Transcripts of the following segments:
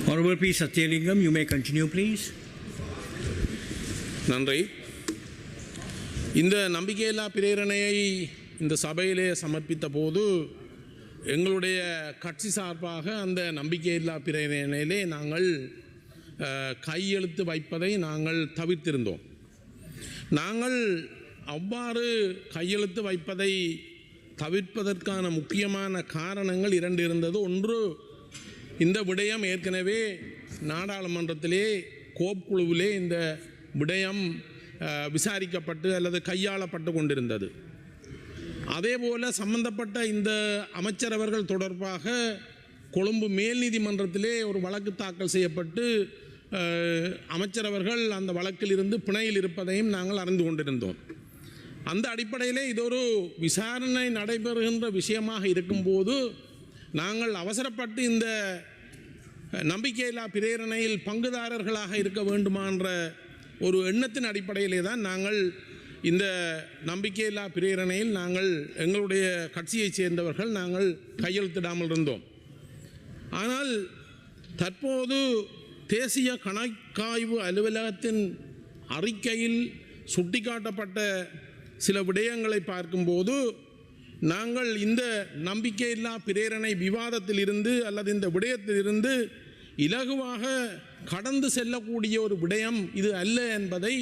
Honorable P. Satyalingam, you may continue, please. நன்றி. இந்த நம்பிக்கையில்லா பிரேரணையை இந்த சபையிலே சமர்ப்பித்த போது எங்களுடைய கட்சி சார்பாக அந்த நம்பிக்கையில்லா பிரேரணையிலே நாங்கள் கையெழுத்து வைப்பதை நாங்கள் தவிர்த்திருந்தோம். நாங்கள் அவ்வாறு கையெழுத்து வைப்பதை தவிர்ப்பதற்கான முக்கியமான காரணங்கள் இரண்டு இருந்தது. ஒன்று, இந்த விடயம் ஏற்கனவே நாடாளுமன்றத்திலே கோப்புக்குழுவிலே இந்த விடயம் விசாரிக்கப்பட்டு அல்லது கையாளப்பட்டு கொண்டிருந்தது. அதேபோல் சம்பந்தப்பட்ட இந்த அமைச்சரவர்கள் தொடர்பாக கொழும்பு மேல் நீதிமன்றத்திலே ஒரு வழக்கு தாக்கல் செய்யப்பட்டு அமைச்சரவர்கள் அந்த வழக்கில் இருந்து பிணையில் இருப்பதையும் நாங்கள் அறிந்து கொண்டிருந்தோம். அந்த அடிப்படையிலே இது ஒரு விசாரணை நடைபெறுகின்ற விஷயமாக இருக்கும்போது நாங்கள் அவசரப்பட்டு இந்த நம்பிக்கையில்லா பிரேரணையில் பங்குதாரர்களாக இருக்க வேண்டுமான்ற ஒரு எண்ணத்தின் அடிப்படையிலே தான் நாங்கள் இந்த நம்பிக்கையில்லா பிரேரணையில் நாங்கள் எங்களுடைய கட்சியைச் சேர்ந்தவர்கள் நாங்கள் கையெழுத்திடாமல் இருந்தோம். ஆனால் தற்போது தேசிய கணக்காய்வு அலுவலகத்தின் அறிக்கையில் சுட்டிக்காட்டப்பட்ட சில விடயங்களை பார்க்கும்போது நாங்கள் இந்த நம்பிக்கையில்லா பிரேரணை விவாதத்தில் இருந்து அல்லது இந்த விடயத்திலிருந்து இலகுவாக கடந்து செல்லக்கூடிய ஒரு விடயம் இது அல்ல என்பதை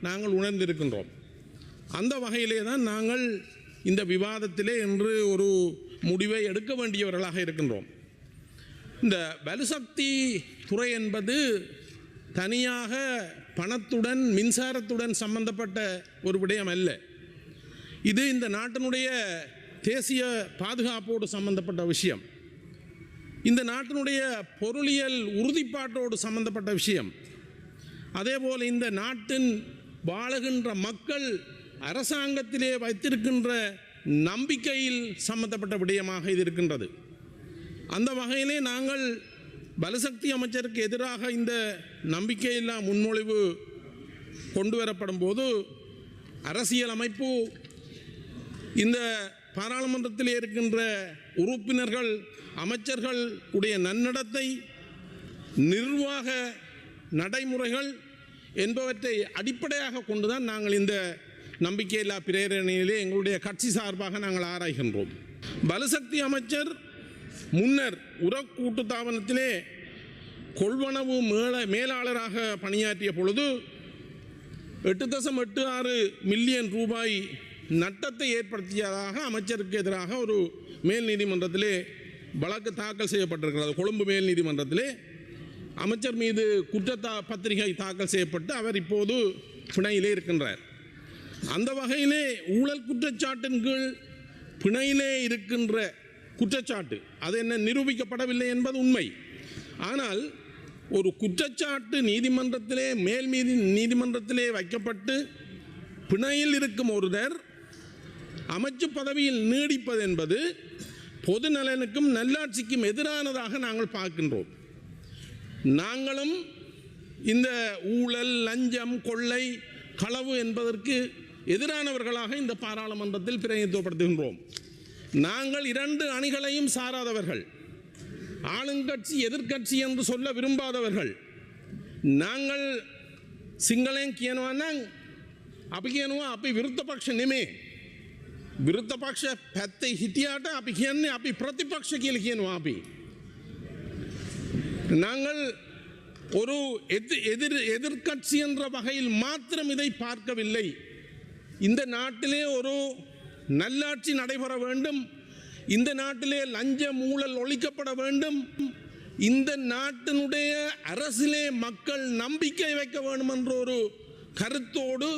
நாங்கள் உணர்ந்திருக்கின்றோம். அந்த வகையிலே தான் நாங்கள் இந்த விவாதத்திலே இன்று ஒரு முடிவை எடுக்க வேண்டியவர்களாக இருக்கின்றோம். இந்த வலுசக்தி துறை என்பது தனியாக பணத்துடன் மின்சாரத்துடன் சம்பந்தப்பட்ட ஒரு விடயம் அல்ல. இது இந்த நாட்டினுடைய தேசிய பாதுகாப்போடு சம்பந்தப்பட்ட விஷயம், இந்த நாட்டினுடைய பொருளியல் உறுதிப்பாட்டோடு சம்பந்தப்பட்ட விஷயம். அதேபோல் இந்த நாட்டின் வாழுகின்ற மக்கள் அரசாங்கத்திலே வைத்திருக்கின்ற நம்பிக்கையில் சம்பந்தப்பட்ட விடயமாக இது இருக்கின்றது. அந்த வகையிலே நாங்கள் பலசக்தி அமைச்சருக்கு எதிராக இந்த நம்பிக்கையில்லா முன்மொழிவு கொண்டு வரப்படும் போது அரசியல் அமைப்பு இந்த பாராளுமன்றத்தில் இருக்கின்ற உறுப்பினர்கள் அமைச்சர்கள் உடைய நன்னடத்தை நிர்வாக நடைமுறைகள் என்பவற்றை அடிப்படையாக கொண்டுதான் நாங்கள் இந்த நம்பிக்கையில்லா பிரேரணையிலே எங்களுடைய கட்சி சார்பாக நாங்கள் ஆராய்கின்றோம். பலசக்தி அமைச்சர் முன்னர் உரக்கூட்டு தாபனத்திலே கொள்வனவு மேலாளராக பணியாற்றிய பொழுது 8.86 மில்லியன் ரூபாய் நட்டத்தை ஏற்படுத்தியதாக அமைச்சருக்கு எதிராக ஒரு மேல் நீதிமன்றத்திலே வழக்கு தாக்கல் செய்யப்பட்டிருக்கிறது. கொழும்பு மேல் நீதிமன்றத்திலே அமைச்சர் மீது பத்திரிகை தாக்கல் செய்யப்பட்டு அவர் இப்போது பிணையிலே இருக்கின்றார். அந்த வகையிலே ஊழல் குற்றச்சாட்டின் கீழ் பிணையிலே இருக்கின்ற குற்றச்சாட்டு அது என்ன நிரூபிக்கப்படவில்லை என்பது உண்மை. ஆனால் ஒரு குற்றச்சாட்டு நீதிமன்றத்திலே மேல் நீதிமன்றத்திலே வைக்கப்பட்டு பிணையில் இருக்கும் ஒருவர் அமைச்சு பதவியில் நீடிப்பது என்பது பொது நலனுக்கும் நல்லாட்சிக்கும் எதிரானதாக நாங்கள் பார்க்கின்றோம். நாங்களும் இந்த ஊழல் லஞ்சம் கொள்ளை களவு என்பதற்கு எதிரானவர்களாக இந்த பாராளுமன்றத்தில் பிரதிநிதித்துவப்படுத்துகின்றோம். நாங்கள் இரண்டு அணிகளையும் சாராதவர்கள், ஆளுங்கட்சி எதிர்கட்சி என்று சொல்ல விரும்பாதவர்கள். நாங்கள் சிங்களேன் කියනවනම් අපි කියනවා අපි විරුද්ධ පක්ෂ නෙමේ. විරුද්ධ පක්ෂ පැත්තේ හිටියාට අපි කියන්නේ අපි ප්‍රතිපක්ෂ කියලා කියනවා. අපි நாங்கள் ஒரு எதிர்கட்சி என்ற வகையில் மாத்திரம் இதை பார்க்கவில்லை. இந்த நாட்டிலே ஒரு நல்லாட்சி நடைபெற வேண்டும், இந்த நாட்டிலே லஞ்ச ஊழல் ஒழிக்கப்பட வேண்டும், இந்த நாட்டினுடைய அரசிலே மக்கள் நம்பிக்கை வைக்க வேண்டும் என்ற ஒரு கருத்தோடு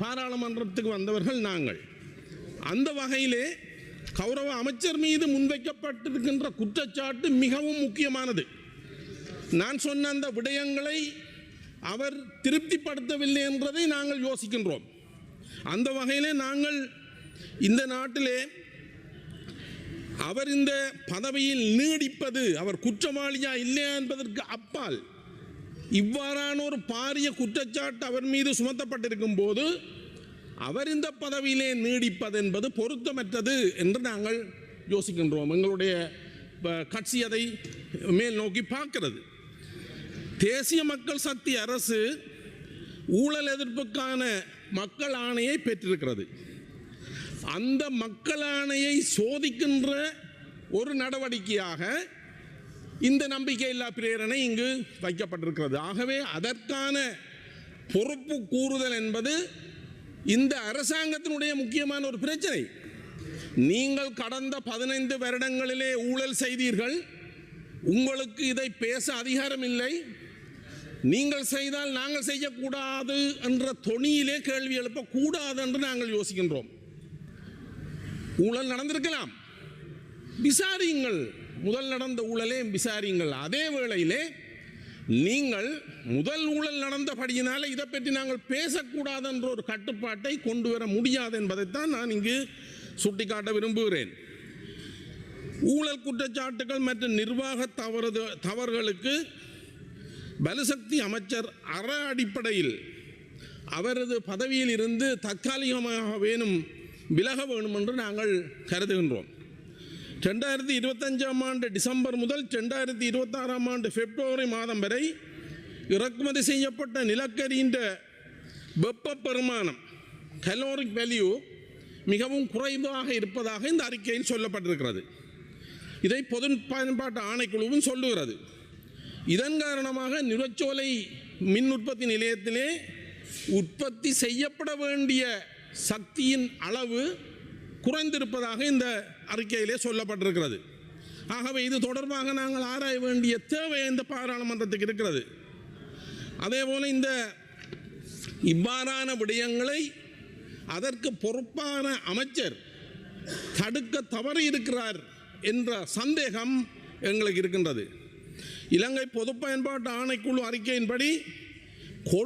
பாராளுமன்றத்துக்கு வந்தவர்கள் நாங்கள். அந்த வகையிலே கௌரவ அமைச்சர் மீது முன்வைக்கப்பட்டிருக்கின்ற குற்றச்சாட்டு மிகவும் முக்கியமானது. நான் சொன்ன அந்த விடயங்களை அவர் திருப்திப்படுத்தவில்லை என்பதை நாங்கள் யோசிக்கின்றோம். அந்த வகையிலே நாங்கள் இந்த நாட்டிலே அவர் இந்த பதவியில் நீடிப்பது அவர் குற்றவாளியா இல்லையா என்பதற்கு அப்பால் இவ்வாறான ஒரு பாரிய குற்றச்சாட்டு அவர் மீது சுமத்தப்பட்டிருக்கும் போது அவர் இந்த பதவியிலே நீடிப்பது என்பது பொருத்தமற்றது என்று நாங்கள் யோசிக்கின்றோம். எங்களுடைய கட்சி அதை மேல் நோக்கி பார்க்கிறது. தேசிய மக்கள் சக்தி அரசு ஊழல் எதிர்ப்புக்கான மக்கள் ஆணையை பெற்றிருக்கிறது. அந்த மக்கள் ஆணையை சோதிக்கின்ற ஒரு நடவடிக்கையாக இந்த நம்பிக்கையில்லா பிரேரணை இங்கு வைக்கப்பட்டிருக்கிறது. ஆகவே அதற்கான பொறுப்பு கூறுதல் என்பது இந்த அரசாங்கத்தினுடைய முக்கியமான ஒரு பிரச்சனை. நீங்கள் கடந்த 15 வருடங்களிலே ஊழல் செய்தீர்கள், உங்களுக்கு இதை பேச அதிகாரம் இல்லை, நீங்கள் செய்தால் நாங்கள் செய்யக்கூடாது என்ற தொனியிலே கேள்வி எழுப்பக்கூடாது என்று நாங்கள் யோசிக்கின்றோம். ஊழல் நடந்திருக்கலாம், விசாரியுங்கள், முதல் நடந்த ஊழலே விசாரியுங்கள். அதே வேளையிலே நீங்கள் முதல் ஊழல் நடந்தபடியினால இதை பற்றி நாங்கள் பேசக்கூடாது என்ற ஒரு கட்டுப்பாட்டை கொண்டு வர முடியாது என்பதைத்தான் நான் இங்கு சுட்டிக்காட்ட விரும்புகிறேன். ஊழல் குற்றச்சாட்டுகள் மற்றும் நிர்வாக தவறுகளுக்கு பலசக்தி அமைச்சர் அற அடிப்படையில் அவரது பதவியில் இருந்து தற்காலிகமாக விலக வேணும் என்று நாங்கள் கருதுகின்றோம். 2025ஆம் ஆண்டு டிசம்பர் முதல் 2026ஆம் ஆண்டு பிப்ரவரி மாதம் வரை இறக்குமதி செய்யப்பட்ட நிலக்கரியின் வெப்ப பெருமானம் கலோரிக் வேல்யூ மிகவும் குறைவாக இருப்பதாக இந்த அறிக்கையில் சொல்லப்பட்டிருக்கிறது. இதை பொது பயன்பாட்டு ஆணைக்குழுவும் சொல்லுகிறது. இதன் காரணமாக நிலச்சோலை மின் உற்பத்தி நிலையத்திலே உற்பத்தி செய்யப்பட வேண்டிய சக்தியின் அளவு குறைந்திருப்பதாக இந்த அறிக்கையிலே சொல்லப்பட்டிருக்கிறது. ஆகவே இது தொடர்பாக நாங்கள் ஆராய வேண்டிய தேவை இந்த பாராளுமன்றத்துக்கு இருக்கிறது. அதேபோல இந்த இவ்வாறான விடயங்களை அதற்கு பொறுப்பான அமைச்சர் தடுக்க தவறி இருக்கிறார் என்ற சந்தேகம் எங்களுக்கு இருக்கின்றது. இலங்கை பொது பயன்பாட்டு ஆணைக்குழு அறிக்கையின்படி